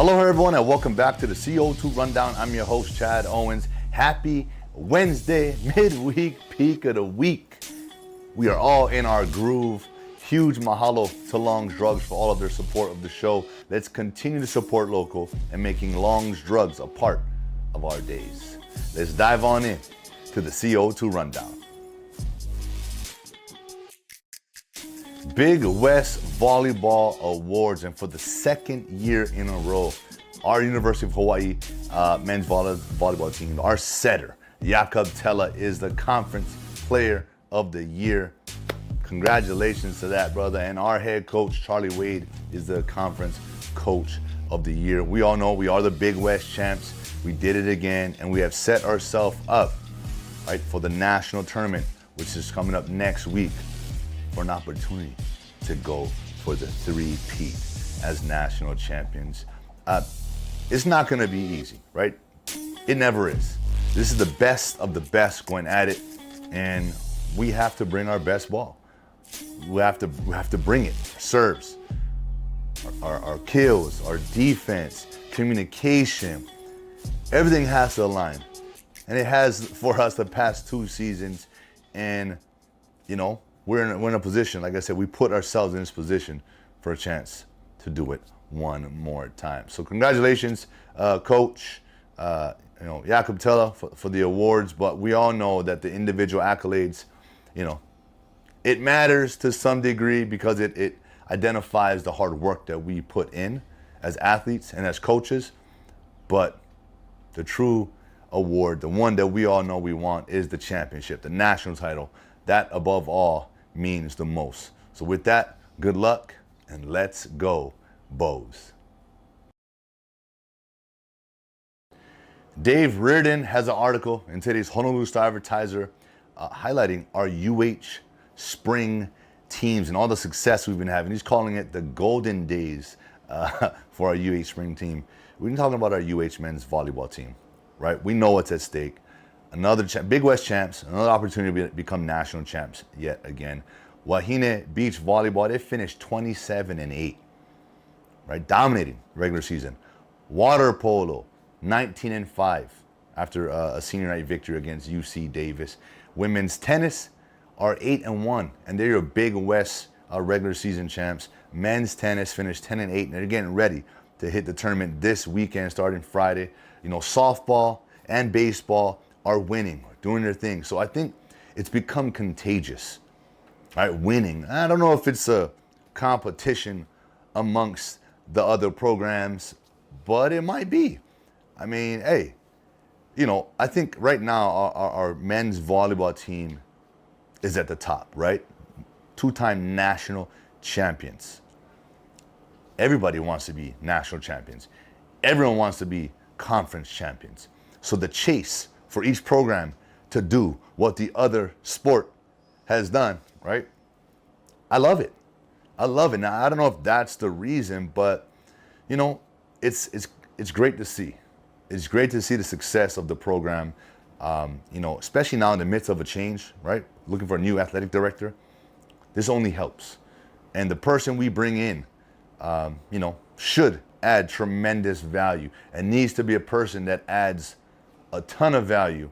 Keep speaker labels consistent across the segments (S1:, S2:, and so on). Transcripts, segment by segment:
S1: Hello everyone and welcome back to the CO2 Rundown. I'm your host Chad Owens. Happy Wednesday, midweek peak of the week. We are all in our groove. Huge mahalo to Long's Drugs for all of their support of the show. Let's continue to support local and making Long's Drugs a part of our days. Let's dive on in to the CO2 Rundown. Big West Volleyball Awards, and for the second year in a row, our University of Hawaii men's volleyball team, our setter, Jakob Tella, is the conference player of the year. Congratulations to that, brother. And our head coach, Charlie Wade, is the conference coach of the year. We all know we are the Big West champs. We did it again, and we have set ourselves up, right, for the national tournament, which is coming up next week, for an opportunity to go for the three-peat as national champions. It's not gonna be easy, right? It never is. This is the best of the best going at it, and we have to bring our best ball. We have to bring it. Serves, our kills, our defense, communication, everything has to align. And it has for us the past 2 seasons, and you know, we're in a position, like I said, we put ourselves in this position for a chance to do it one more time. So congratulations, Coach, Jakob Tella for the awards, but we all know that the individual accolades, it matters to some degree because it identifies the hard work that we put in as athletes and as coaches, but the true award, the one that we all know we want, is the championship, the national title. That above all means the most. So with that, good luck and let's go, Bows. Dave Reardon has an article in today's Honolulu Star-Advertiser highlighting our UH spring teams and all the success we've been having. He's calling it the golden days for our UH spring team. We've been talking about our UH men's volleyball team, right? We know what's at stake. Another Big West champs, another opportunity to become national champs yet again. Wahine Beach Volleyball, they finished 27-8, right? Dominating regular season. Water Polo, 19-5 after a senior night victory against UC Davis. Women's tennis are 8-1, and they're your Big West regular season champs. Men's tennis finished 10-8, and they're getting ready to hit the tournament this weekend starting Friday. Softball and baseball are winning, doing their thing. So I think it's become contagious, right? Winning. I don't know if it's a competition amongst the other programs, but it might be. I mean, hey, I think right now our men's volleyball team is at the top, right? 2-time national champions. Everybody wants to be national champions. Everyone wants to be conference champions. So the chase for each program to do what the other sport has done, right? I love it. I love it. Now, I don't know if that's the reason, but, it's great to see. It's great to see the success of the program, especially now in the midst of a change, right? Looking for a new athletic director. This only helps. And the person we bring in, should add tremendous value and needs to be a person that adds a ton of value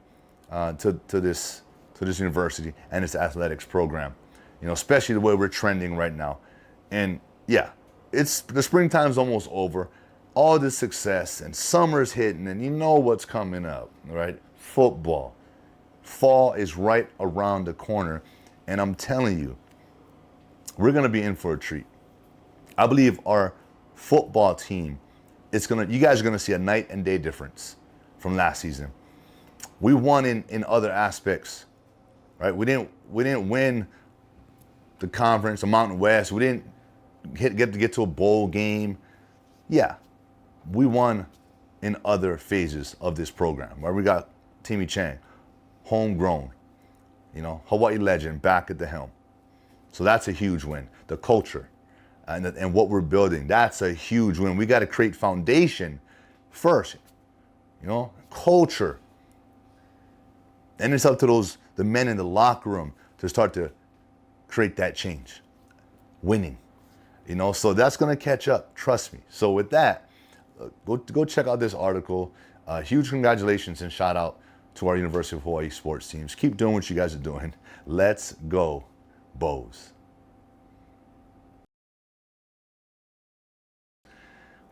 S1: to this university and its athletics program, especially the way we're trending right now. And yeah, it's the springtime's almost over. All this success and summer's hitting, and you know what's coming up, right? Football. Fall is right around the corner, and I'm telling you, we're gonna be in for a treat. I believe our football team, you guys are gonna see a night and day difference from last season. We won in other aspects, right? We didn't win the conference, the Mountain West. We didn't get to a bowl game. Yeah, we won in other phases of this program, where we got Timmy Chang, homegrown, Hawaii legend back at the helm. So that's a huge win. The culture and what we're building, that's a huge win. We got to create foundation first, culture. And it's up to the men in the locker room to start to create that change. Winning, so that's going to catch up, trust me. So with that, go check out this article. Huge congratulations and shout out to our University of Hawaii sports teams. Keep doing what you guys are doing. Let's go, Bows.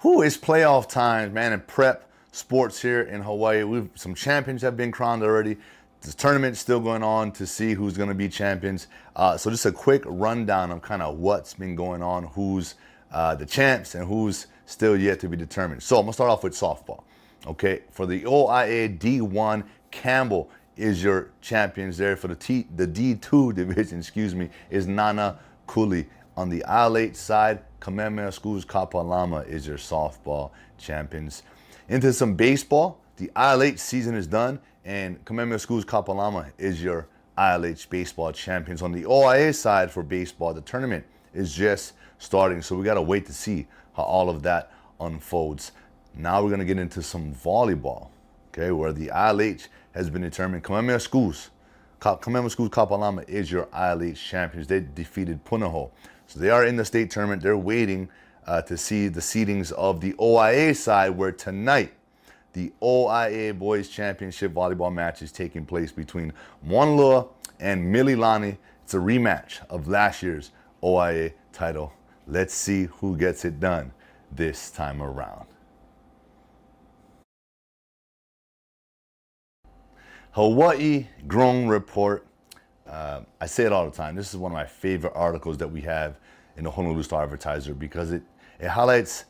S1: It's playoff time, man, and prep sports here in Hawaii. Some champions have been crowned already. This tournament's still going on to see who's going to be champions. So just a quick rundown of kind of what's been going on, who's the champs and who's still yet to be determined. So I'm going to start off with softball. Okay, for the OIA D1, Campbell is your champions there. For the D2 division, is Nana Cooley. On the IL8 side, Kamehameha Schools Kapalama is your softball champions. Into some baseball, the IL8 season is done, and Kamehameha Schools Kapalama is your ILH baseball champions. On the OIA side for baseball, the tournament is just starting, so we got to wait to see how all of that unfolds. Now we're going to get into some volleyball, okay, where the ILH has been determined. Kamehameha Schools Kapalama is your ILH champions. They defeated Punahou. So they are in the state tournament. They're waiting to see the seedings of the OIA side, where tonight the OIA Boys Championship volleyball match is taking place between Moanalua and Mililani. It's a rematch of last year's OIA title. Let's see who gets it done this time around. Hawaii Grown Report. I say it all the time. This is one of my favorite articles that we have in the Honolulu Star-Advertiser because it highlights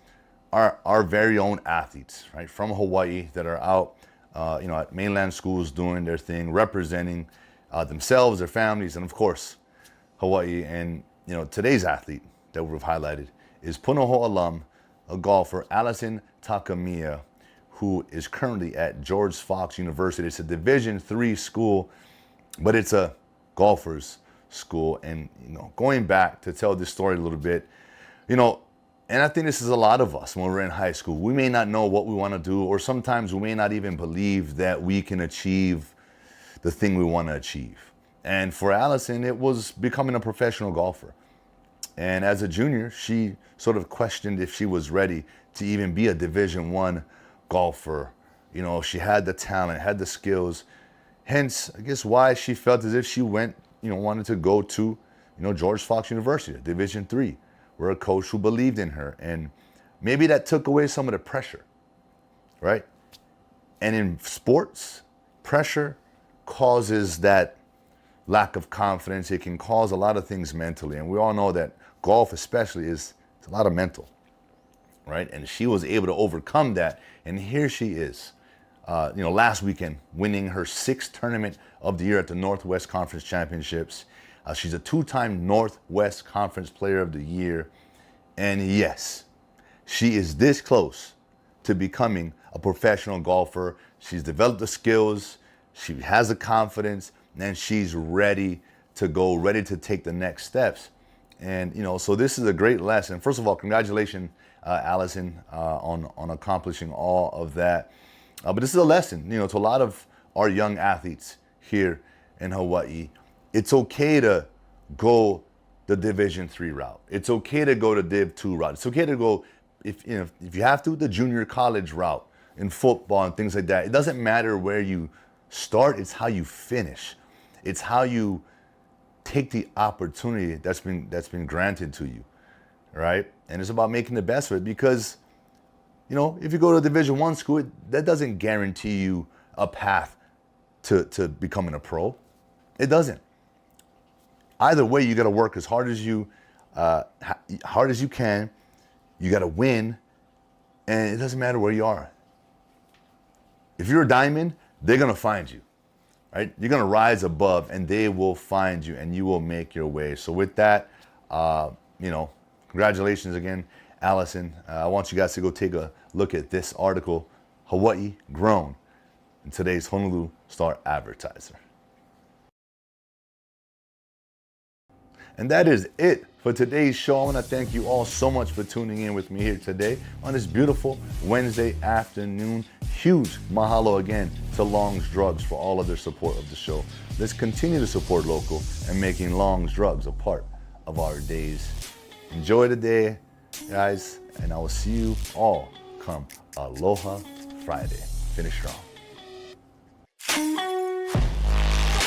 S1: our very own athletes, right, from Hawaii that are out, at mainland schools doing their thing, representing themselves, their families, and of course, Hawaii. And today's athlete that we've highlighted is Punahou alum, a golfer, Allison Takamiya, who is currently at George Fox University. It's a Division III school, but it's a golfer's school. And going back to tell this story a little bit, and I think this is a lot of us when we're in high school. We may not know what we want to do, or sometimes we may not even believe that we can achieve the thing we want to achieve. And for Allison, it was becoming a professional golfer. And as a junior, she sort of questioned if she was ready to even be a Division I golfer. She had the talent, had the skills. Hence, I guess why she felt as if she wanted to go to, George Fox University, Division III, where a coach who believed in her. And maybe that took away some of the pressure, right? And in sports, pressure causes that lack of confidence. It can cause a lot of things mentally. And we all know that golf especially it's a lot of mental, right? And she was able to overcome that. And here she is, last weekend, winning her 6th tournament of the year at the Northwest Conference Championships. She's a 2-time Northwest Conference Player of the Year. And yes, she is this close to becoming a professional golfer. She's developed the skills, she has the confidence, and she's ready to go, ready to take the next steps. And, so this is a great lesson. First of all, congratulations, Allison, on accomplishing all of that. But this is a lesson, to a lot of our young athletes here in Hawaii. It's okay to go the Division III route. It's okay to go the Div 2 route. It's okay to go, if you have to, the junior college route in football and things like that. It doesn't matter where you start, it's how you finish. It's how you take the opportunity that's been granted to you, right? And it's about making the best of it because, if you go to a Division I school, that doesn't guarantee you a path to becoming a pro. It doesn't. Either way, you got to work as hard as you can. You got to win, and it doesn't matter where you are. If you're a diamond, they're gonna find you, right? You're gonna rise above, and they will find you, and you will make your way. So with that, congratulations again, Allison. I want you guys to go take a look at this article, Hawaii Grown, in today's Honolulu Star-Advertiser. And that is it for today's show. I want to thank you all so much for tuning in with me here today on this beautiful Wednesday afternoon. Huge mahalo again to Long's Drugs for all of their support of the show. Let's continue to support local and making Long's Drugs a part of our days. Enjoy the day, guys, and I will see you all come Aloha Friday. Finish strong.